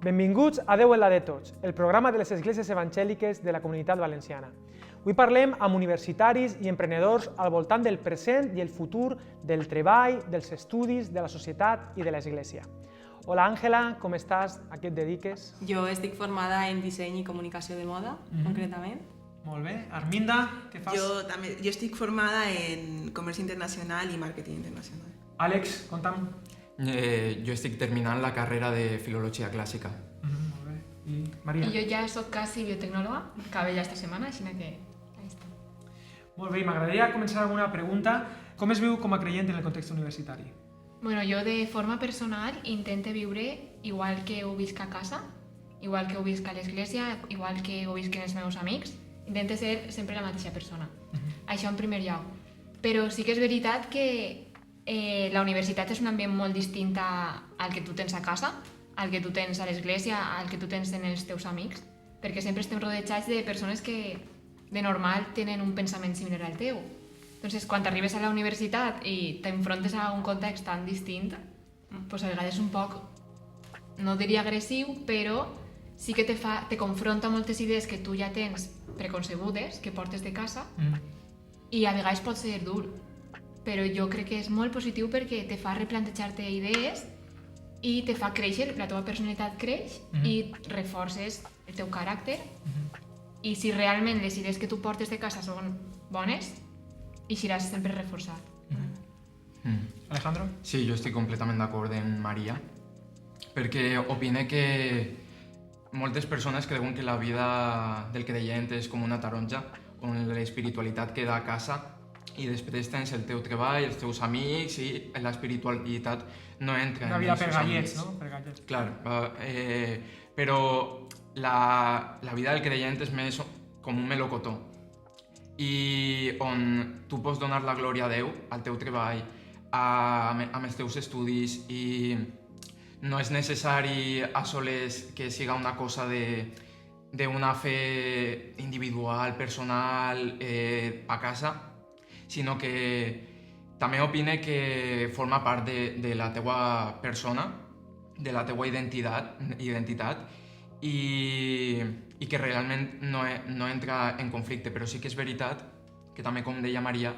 Benvinguts a Déu en la de tots, el programa de les esglésies evangèliques de la Comunitat Valenciana. Avui parlem amb universitaris i emprenedors al voltant del present i el futur del treball, dels estudis, de la societat i de l'església. Hola Àngela, com estàs? A què et dediques? Jo estic formada en disseny i comunicació de moda, concretament. Molt bé. Arminda, què fas? Jo estic formada en comerç internacional i màrqueting internacional. Àlex, conta'm. Jo estic terminant la carrera de Filologia Clàssica. Molt bé. I Maria? I jo ja soc quasi biotecnòloga, acabé ja esta setmana, així que ahí està. Molt bé, m'agradaria començar amb una pregunta. Com es viu com a creient en el context universitari? Bueno, jo de forma personal intento viure igual que ho visc a casa, igual que ho visc a l'església, igual que ho visc amb els meus amics. Intento ser sempre la mateixa persona. Això en primer lloc. Però sí que és veritat que la universitat és un ambient molt distint al que tu tens a casa, al que tu tens a l'església, al que tu tens en els teus amics, perquè sempre estem rodejats de persones que de normal tenen un pensament similar al teu. Entonces, quan arribes a la universitat i t'enfrontes a un context tan distint, pues a vegades és un poc, no diria agressiu, però sí que te confronta moltes idees que tu ja tens preconcebudes, que portes de casa, i a vegades pot ser dur. Però jo crec que és molt positiu perquè te fa replantejar-te idees i te fa créixer, la teva personalitat creix i reforces el teu caràcter. I si realment les idees que tu portes de casa són bones, eixiràs sempre reforçat. Alejandro? Sí, jo estic completament d'acord amb Maria, perquè opine que moltes persones creuen que la vida del creient és com una taronja, on l'espiritualitat queda a casa i després tens el teu treball, els teus amics i l'espiritualitat no entra Una en vida els per teus gallets, amics. no? Per gallets. Clar, però la vida del creient és més com un melocotó i on tu pots donar la glòria a Déu, al teu treball, amb els teus estudis i no és necessari a soles que siga una cosa d'una fe individual, personal, a casa, sinó que també opine que forma part de la teua persona, de la teua identitat i que realment no entra en conflicte, però sí que és veritat que també, com deia Maria,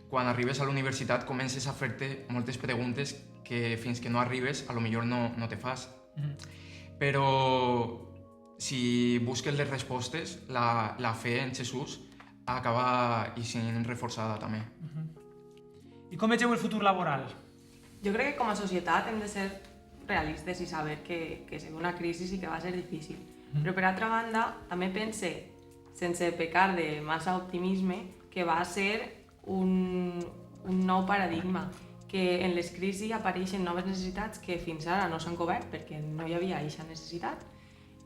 quan arribes a la universitat comences a fer-te moltes preguntes que fins que no arribes a lo millor no te fas. Però si busques les respostes, la fe en Jesús acaba sent reforçada també. I com vegeu el futur laboral? Jo crec que com a societat hem de ser realistes i saber que és una crisi i que va ser difícil. Però per altra banda, també pense, sense pecar de massa optimisme, que va ser un nou paradigma, que en les crisis apareixen noves necessitats que fins ara no s'han cobert perquè no hi havia aquesta necessitat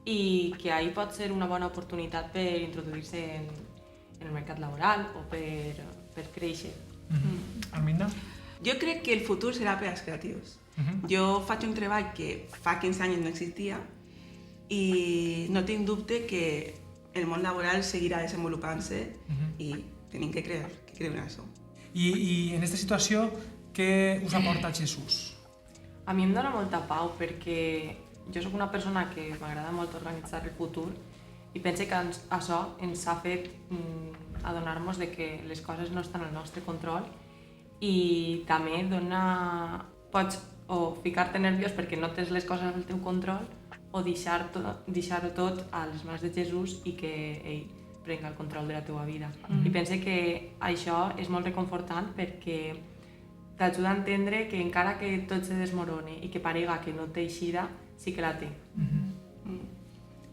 i que ahir pot ser una bona oportunitat per introduir-se en el mercat laboral o per créixer. Arminda? Jo crec que el futur serà per als creatius. Jo faig un treball que fa 15 anys no existia i no tinc dubte que el món laboral seguirà desenvolupant-se i tenim que creure en això. I en aquesta situació, què us aporta Jesús? A mi em dona molta pau perquè jo sóc una persona que m'agrada molt organitzar el futur i pense que això ens ha fet adonar-nos de que les coses no estan al nostre control i també pots o ficar-te nerviós perquè no tens les coses al teu control o deixar-ho tot a les mans de Jesús i que ell prenga el control de la teva vida. I pense que això és molt reconfortant perquè t'ajuda a entendre que encara que tot se desmorone i que parega que no té eixida, sí que la té.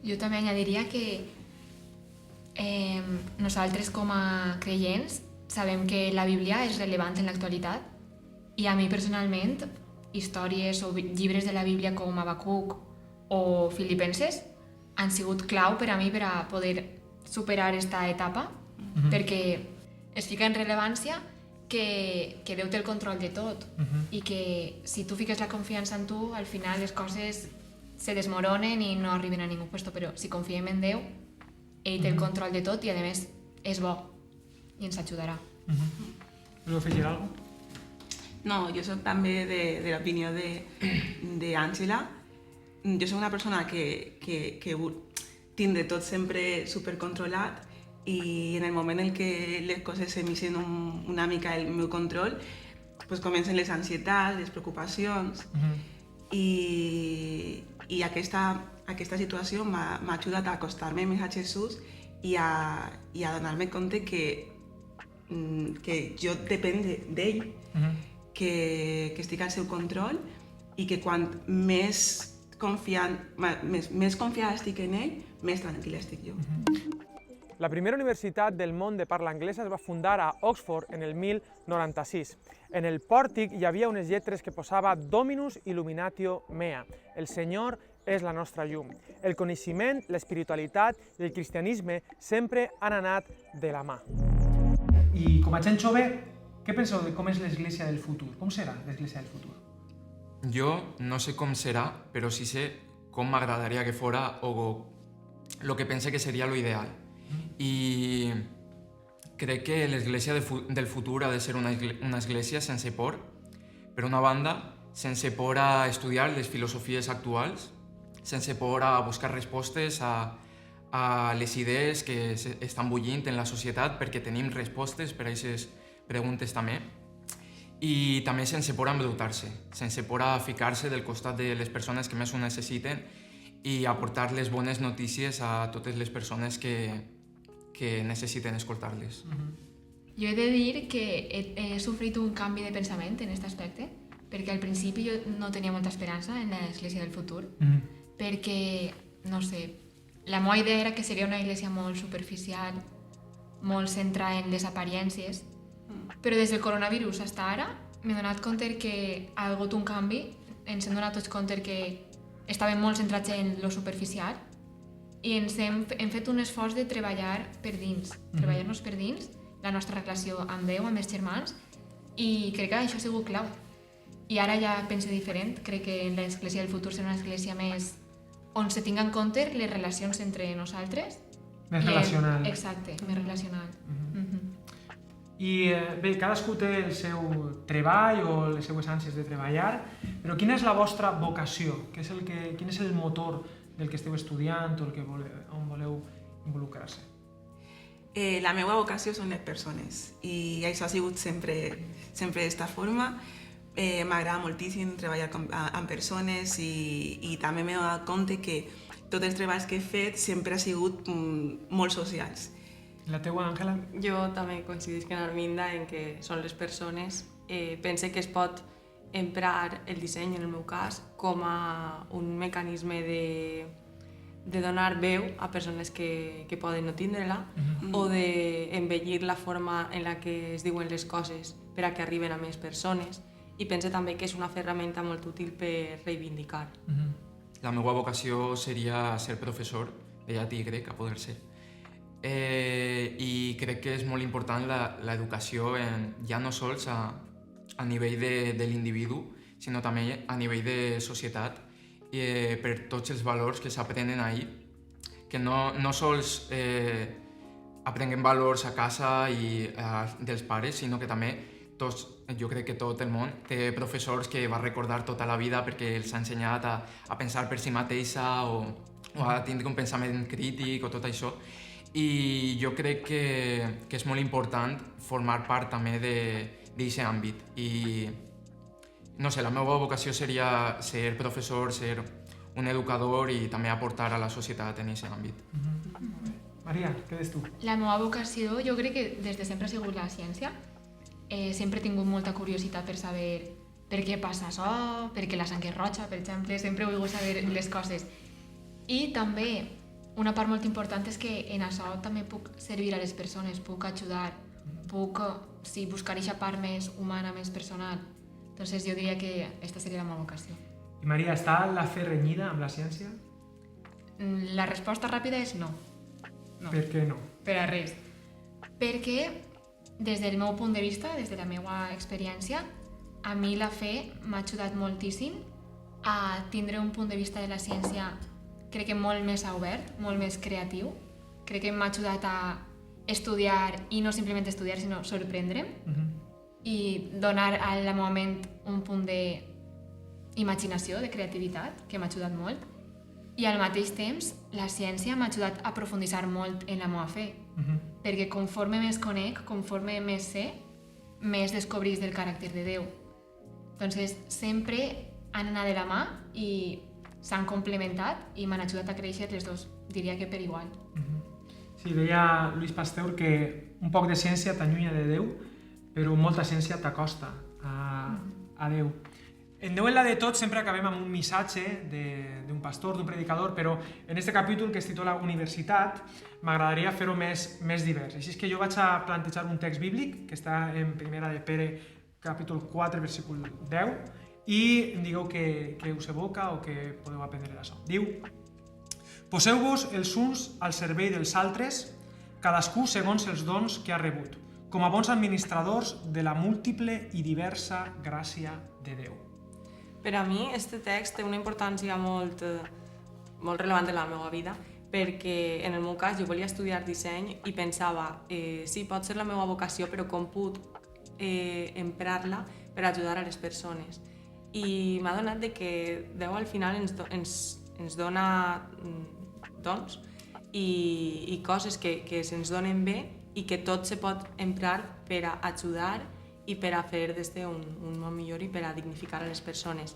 Jo també añadiria que nosaltres com a creients sabem que la Bíblia és relevant en l'actualitat i a mi personalment històries o llibres de la Bíblia com Habacuc o Filipenses han sigut clau per a mi per a poder superar aquesta etapa perquè es fica en rellevància que Déu té el control de tot i que si tu fiques la confiança en tu, al final les coses se desmoronen i no arriben a ningú puesto, però si confiem en Déu, ell té el control de tot i a més és bo i ens ajudarà. Voleu afegir alguna cosa? No, jo soc també de l'opinió d'Àngela jo soc una persona que tindre tot sempre supercontrolat i en el moment en què les coses se m'ixen una mica el meu control, pues comencen les ansietats, les preocupacions i aquesta situació m'ha ajudat a acostar-me més a Jesús i a donar-me compte que jo depèn d'ell, que estic al seu control i que quan més confiada estic en ell, més tranquil·la estic jo. La primera universitat del món de parla anglesa es va fundar a Oxford en el 1096. En el pòrtic hi havia unes lletres que posava Dominus Illuminatio Mea, el Senyor és la nostra llum. El coneixement, l'espiritualitat i el cristianisme sempre han anat de la mà. I com a gent jove, què penseu de com és l'església del futur? Com serà l'església del futur? Jo no sé com serà, però sí sé com m'agradaria que fora o el que pense que seria lo ideal. I crec que l'església del futur ha de ser una església sense por, per una banda, sense por a estudiar les filosofies actuals, sense por a buscar respostes a les idees que estan bullint en la societat, perquè tenim respostes per a aquestes preguntes també, i també sense por a embrutar-se, sense por a ficar-se del costat de les persones que més ho necessiten i aportar les bones notícies a totes les persones que necessiten escoltar-les. Jo he de dir que he sofrit un canvi de pensament en aquest aspecte, perquè al principi jo no tenia molta esperança en l'església del futur, perquè, no sé, la meva idea era que seria una església molt superficial, molt centrada en les apariències, però des del coronavirus fins ara m'he donat compte que ha hagut un canvi, ens hem donat tots compte que estàvem molt centrats en lo superficial i hem fet un esforç de treballar per dins, treballar-nos per dins, la nostra relació amb Déu, amb els germans, i crec que això ha sigut clau. I ara ja penso diferent, crec que l'església del futur serà una església més on se tinguen en compte les relacions entre nosaltres. Més relacional. Exacte, més relacional. I bé, cadascú té el seu treball o les seues ànsies de treballar, però quina és la vostra vocació? Quin és el motor del que esteu estudiant o on voleu involucrar-se? La meva vocació són les persones i això ha sigut sempre d'esta forma. M'agrada moltíssim treballar amb persones i també m'he donat compte que tots els treballs que he fet sempre han sigut molt socials. La teua, Àngela? Jo també coincidisc amb Arminda en que són les persones. Pense que es pot emprar el disseny, en el meu cas, com a un mecanisme de donar veu a persones que poden no tindre-la o d'embellir la forma en la que es diuen les coses per a que arriben a més persones. I pense també que és una ferramenta molt útil per reivindicar. La meva vocació seria ser professor de llatí i grec, a poder ser. I crec que és molt important l'educació ja no sols a nivell de l'individu, sinó també a nivell de societat, per tots els valors que s'aprenen ahir, que no sols aprenguem valors a casa i dels pares, sinó que també jo crec que tot el món té professors que va recordar tota la vida perquè els ha ensenyat a pensar per si mateixa o a tindre un pensament crític o tot això. I jo crec que és molt important formar part també d'aquest àmbit. I no sé, la meva vocació seria ser professor, ser un educador i també aportar a la societat en aquest àmbit. Maria, què dius tu? La meva vocació jo crec que des de sempre ha sigut la ciència. Sempre he tingut molta curiositat per saber per què passa això, per què la sang és roja, per exemple, sempre he volgut saber les coses. I també una part molt important és que en això també puc servir a les persones, puc ajudar, puc buscar aquesta part més humana, més personal. Entonces jo diria que aquesta seria la meva vocació. I Maria, està la fe renyida amb la ciència? La resposta ràpida és no. Per què no? Per a res. Perquè des del meu punt de vista, des de la meva experiència, a mi la fe m'ha ajudat moltíssim a tindre un punt de vista de la ciència, crec que molt més obert, molt més creatiu. Crec que m'ha ajudat a estudiar, i no simplement estudiar, sinó sorprendre'm, i donar al meu ment un punt d'imaginació, de creativitat, que m'ha ajudat molt. I al mateix temps, la ciència m'ha ajudat a aprofunditzar molt en la meva fe, perquè conforme més conec, conforme més sé, més descobrís del caràcter de Déu. Entonces, sempre han anat de la mà i s'han complementat i m'han ajudat a créixer les dos, diria que per igual. Sí, deia Luis Pasteur que un poc de ciència t'allunya de Déu, però molta ciència t'acosta a Déu. En Déu en la de tots sempre acabem amb un missatge d'un pastor, d'un predicador, però en aquest capítol que es titula Universitat m'agradaria fer-ho més divers. Així que jo vaig a plantejar un text bíblic que està en Primera de Pere, capítol 4, versícul 10, i em digueu què us evoca o què podeu aprendre d'això. Diu: Poseu-vos els uns al servei dels altres, cadascú segons els dons que ha rebut, com a bons administradors de la múltiple i diversa gràcia de Déu. Per a mi, aquest text té una importància molt rellevant en la meva vida, perquè en el meu cas jo volia estudiar disseny i pensava, sí, pot ser la meva vocació, però com puc emprar-la per ajudar a les persones. I m'ha donat que Déu al final ens dona dons i coses que se'ns donen bé i que tot se pot emprar per a ajudar i per a fer d'este un món millor i per a dignificar a les persones.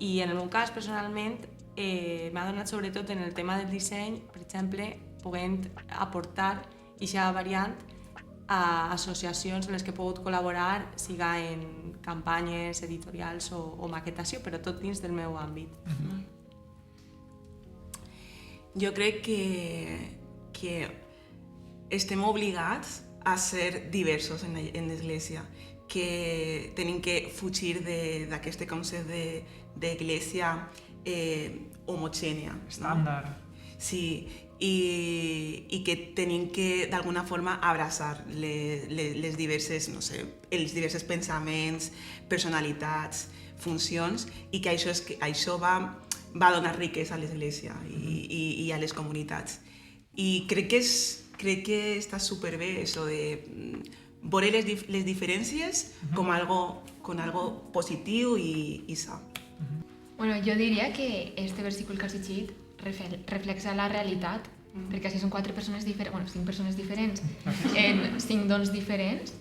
I en el meu cas, personalment, m'ha donat sobretot en el tema del disseny, per exemple, podent aportar aquesta variant a associacions en les que he pogut col·laborar, siga en campanyes editorials o maquetació, però tot dins del meu àmbit. Jo crec que estem obligats a ser diversos en l'Església, que tenim que fugir d'aquest concepte d'església homogènia. Estàndard. Sí, i que tenim que d'alguna forma abraçar les diverses, no sé, els diversos pensaments, personalitats, funcions, i que això va donar riquesa a l'Església i a les comunitats. I crec que està superbé això de veure les diferències com algo positiu i sa. Bueno, jo diria que este versícul que has llegit reflexa la realitat, perquè així són 5 persones diferents, en 5 dons diferents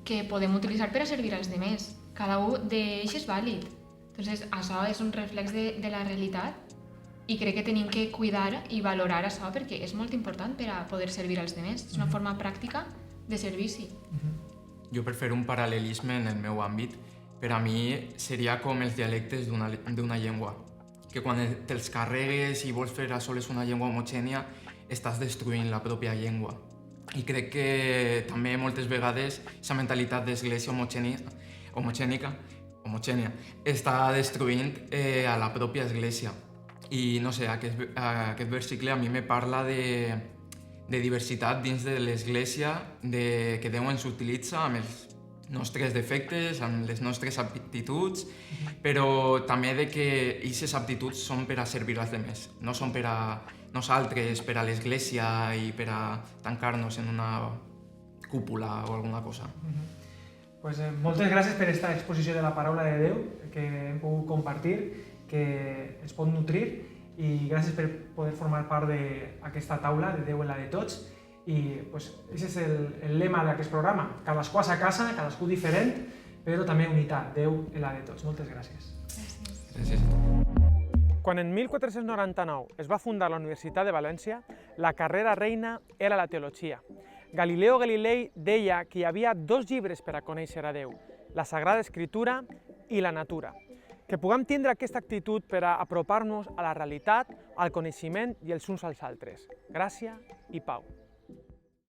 que podem utilitzar per a servir als demés. Cada un d'ells és vàlid. Entonces, això és un reflex de la realitat i crec que tenim que cuidar i valorar això perquè és molt important per a poder servir als demés. És una forma pràctica de servici. Jo per fer un paral·lelisme en el meu àmbit, per a mi seria com els dialectes d'una llengua, que quan te'ls carregues i vols fer a soles una llengua homogènia, estàs destruint la pròpia llengua. I crec que també moltes vegades la mentalitat d'església homogènia està destruint a la pròpia església. I no sé, aquest versicle a mi me parla de diversitat dins de l'església, que Déu ens utilitza amb els nostres defectes, amb les nostres aptituds, però també que aquestes aptituds són per a servir als demés, no són per a nosaltres, per a l'església i per a tancar-nos en una cúpula o alguna cosa. Pues, moltes gràcies per aquesta exposició de la paraula de Déu que hem pogut compartir, que ens pot nutrir, i gràcies per poder formar part d'aquesta taula de Déu en la de tots. I aquest és el lema d'aquest programa: cadascú a sa casa, cadascú diferent, però també unitat, Déu en la de tots. Moltes gràcies. Gràcies. Quan en 1499 es va fundar la Universitat de València, la carrera reina era la teologia. Galileo Galilei deia que hi havia 2 llibres per a conèixer a Déu: la Sagrada Escritura i la natura. Que puguem tindre aquesta actitud per a apropar-nos a la realitat, al coneixement i els uns als altres. Gràcia i pau.